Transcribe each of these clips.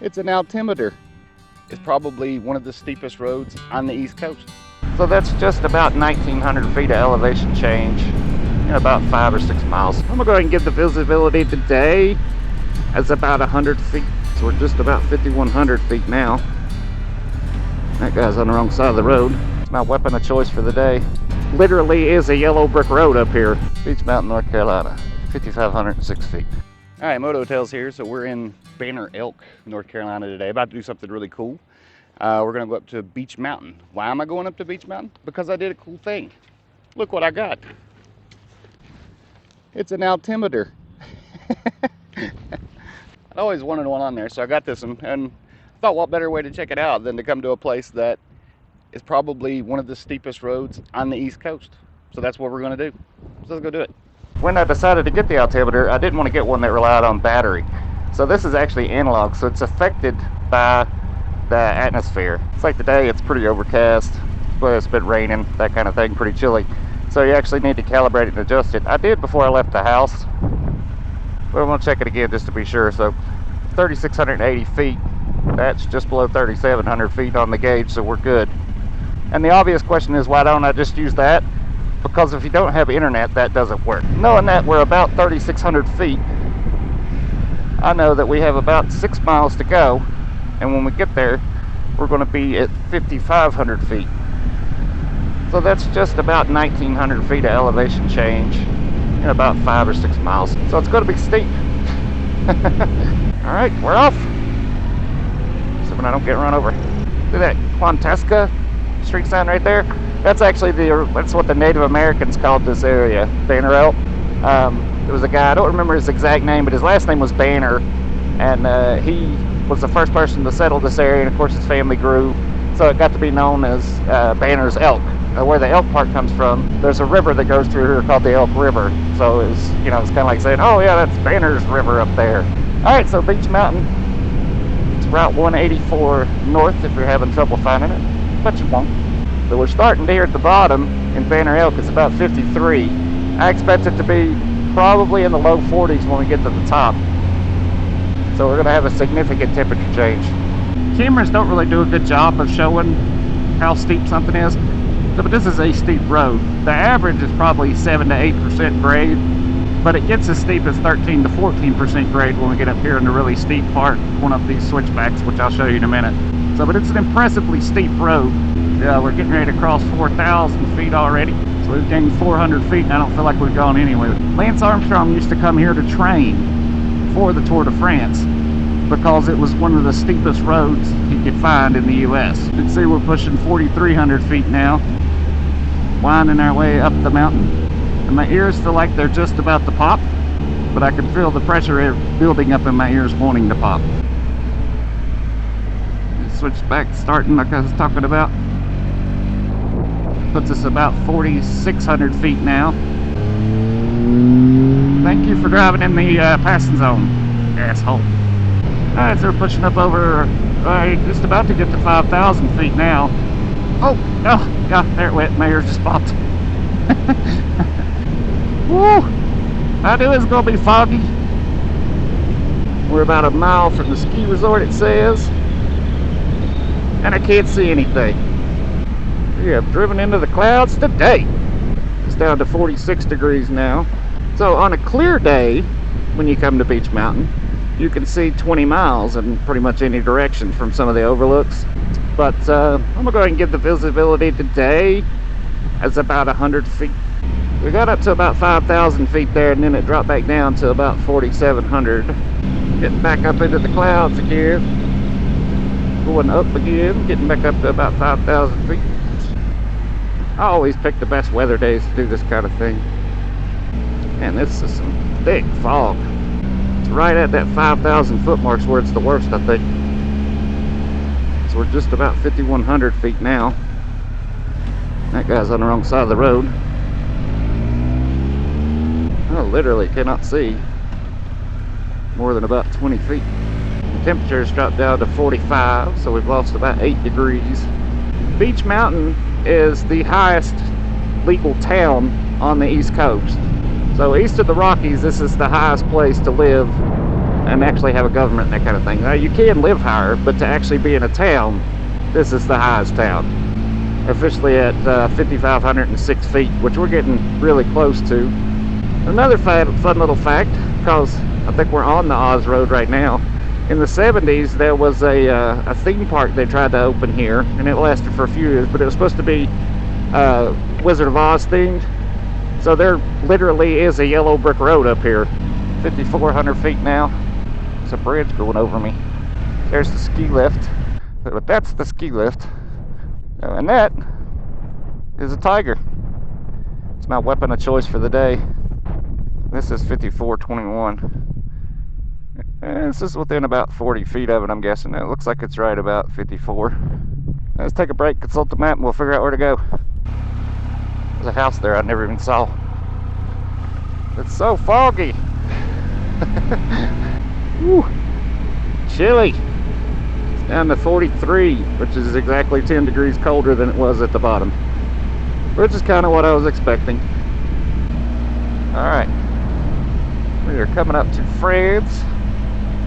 It's an altimeter. It's probably one of the steepest roads on the East Coast. So that's just about 1,900 feet of elevation change in about 5 or 6 miles. I'm gonna go ahead and give the visibility today as about 100 feet. So we're just about 5,100 feet now. That guy's on the wrong side of the road. It's my weapon of choice for the day. Literally is a yellow brick road up here. Beech Mountain, North Carolina, 5,506 feet. All right, MotoTales here. So we're in Banner Elk, North Carolina today. About to do something really cool. We're gonna go up to Beech Mountain. Why am I going up to Beech Mountain? Because I did a cool thing. Look what I got. It's an altimeter. I always wanted one on there, so I got this one and thought what better way to check it out than to come to a place that is probably one of the steepest roads on the East Coast. So that's what we're gonna do. So let's go do it. When I decided to get the altimeter, I didn't want to get one that relied on battery. So this is actually analog, so it's affected by the atmosphere. It's like today, it's pretty overcast, but it's been raining, that kind of thing, pretty chilly. So you actually need to calibrate it and adjust it. I did before I left the house, but I'm gonna check it again just to be sure. So 3,680 feet, that's just below 3,700 feet on the gauge, so we're good. And the obvious question is, why don't I just use that? Because if you don't have internet, that doesn't work. Knowing that we're about 3,600 feet, I know that we have about 6 miles to go, and when we get there, we're going to be at 5,500 feet. So that's just about 1,900 feet of elevation change in about 5 or 6 miles. So it's going to be steep. All right, we're off. So when I don't get run over. See that Quantasca street sign right there? That's actually that's what the Native Americans called this area, Banner Elk. There was a guy, I don't remember his exact name, but his last name was Banner, and he was the first person to settle this area, and of course his family grew, so it got to be known as Banner's Elk. Where the elk part comes from, there's a river that goes through here called the Elk River, so it's it's kind of like saying, oh yeah, that's Banner's River up there. All right, so Beech Mountain, it's Route 184 north if you're having trouble finding it, but you won't. So we're starting here at the bottom in Banner Elk. It's about 53. I expect it to be probably in the low 40s when we get to the top. So we're going to have a significant temperature change. Cameras don't really do a good job of showing how steep something is, but this is a steep road. The average is probably 7 to 8% grade, but it gets as steep as 13 to 14% grade when we get up here in the really steep part, one of these switchbacks, which I'll show you in a minute. So, but it's an impressively steep road. Yeah, we're getting ready to cross 4,000 feet already. So we've gained 400 feet and I don't feel like we've gone anywhere. Lance Armstrong used to come here to train for the Tour de France because it was one of the steepest roads he could find in the US. You can see we're pushing 4,300 feet now, winding our way up the mountain. And my ears feel like they're just about to pop, but I can feel the pressure building up in my ears wanting to pop. Switchback starting like I was talking about. Puts us about 4,600 feet now. Thank you for driving in the passing zone, asshole. Alright, so we're pushing up over, just about to get to 5,000 feet now. Oh, God, there it went. My ears just popped. Woo! I knew it was going to be foggy. We're about a mile from the ski resort, it says. And I can't see anything. We have driven into the clouds today. It's down to 46 degrees now. So on a clear day, when you come to Beech Mountain, you can see 20 miles in pretty much any direction from some of the overlooks. But I'm gonna go ahead and give the visibility today as about 100 feet. We got up to about 5,000 feet there, and then it dropped back down to about 4,700. Getting back up into the clouds again. Going up again, getting back up to about 5,000 feet. I always pick the best weather days to do this kind of thing. And this is some thick fog. It's right at that 5,000 foot mark where it's the worst, I think. So we're just about 5,100 feet now. That guy's on the wrong side of the road. I literally cannot see more than about 20 feet. The temperature's dropped down to 45, so we've lost about 8 degrees. Beech Mountain is the highest legal town on the East Coast. So east of the Rockies, this is the highest place to live and actually have a government and that kind of thing. Now, you can live higher, but to actually be in a town, this is the highest town. Officially at 5,506 feet, which we're getting really close to. Another fun little fact, because I think we're on the Oz Road right now. In the 70s, there was a theme park they tried to open here, and it lasted for a few years, but it was supposed to be Wizard of Oz themed. So there literally is a yellow brick road up here. 5,400 feet now. There's a bridge going over me. There's the ski lift. But that's the ski lift. And that is a Tiger. It's my weapon of choice for the day. This is 5421. And this is within about 40 feet of it, I'm guessing. It looks like it's right about 54. Let's take a break, consult the map, and we'll figure out where to go. There's a house there I never even saw. It's so foggy. Woo. Chilly. It's down to 43, which is exactly 10 degrees colder than it was at the bottom. Which is kind of what I was expecting. Alright. We are coming up to Fred's.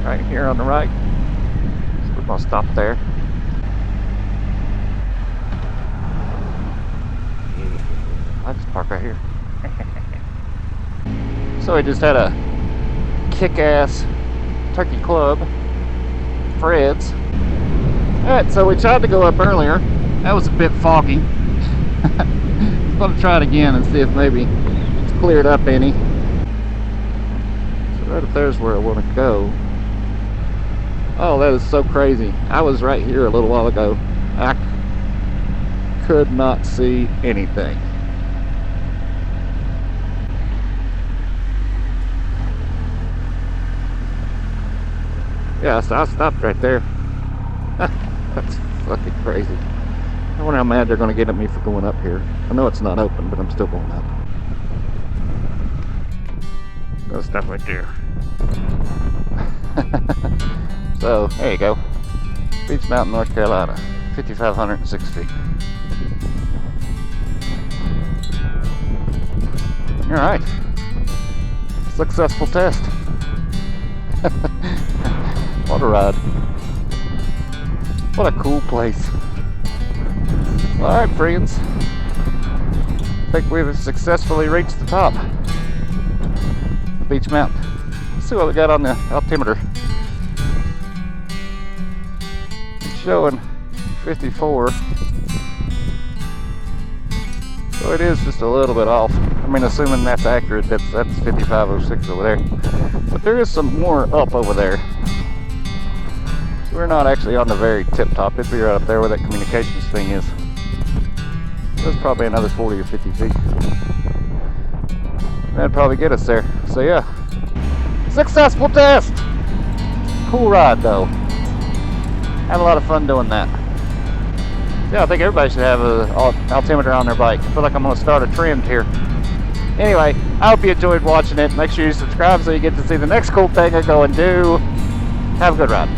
Right here on the right. So we're going to stop there. I'll just park right here. So we just had a kick-ass turkey club, Fred's. Alright, so we tried to go up earlier. That was a bit foggy. I'm going to try it again and see if maybe it's cleared up any. So right up there's where I want to go. Oh, that is so crazy. I was right here a little while ago. I could not see anything. Yeah, I stopped right there. That's fucking crazy. I wonder how mad they're going to get at me for going up here. I know it's not open, but I'm still going up. Let's stop right there. So, there you go. Beech Mountain, North Carolina. 5,506 feet. Alright. Successful test. What a ride. What a cool place. Alright, friends. I think we've successfully reached the top of Beech Mountain. Let's see what we got on the altimeter. Showing 54, so it is just a little bit off. I mean, assuming that's accurate, that's 5506 over there, but there is some more up over there, so we're not actually on the very tip top. It'd be right up there where that communications thing is. There's probably another 40 or 50 feet. That'd probably get us there. So yeah, successful test. Cool ride though. Had a lot of fun doing that. Yeah, I think everybody should have an altimeter on their bike. I feel like I'm going to start a trend here. Anyway, I hope you enjoyed watching it. Make sure you subscribe so you get to see the next cool thing I go and do. Have a good ride.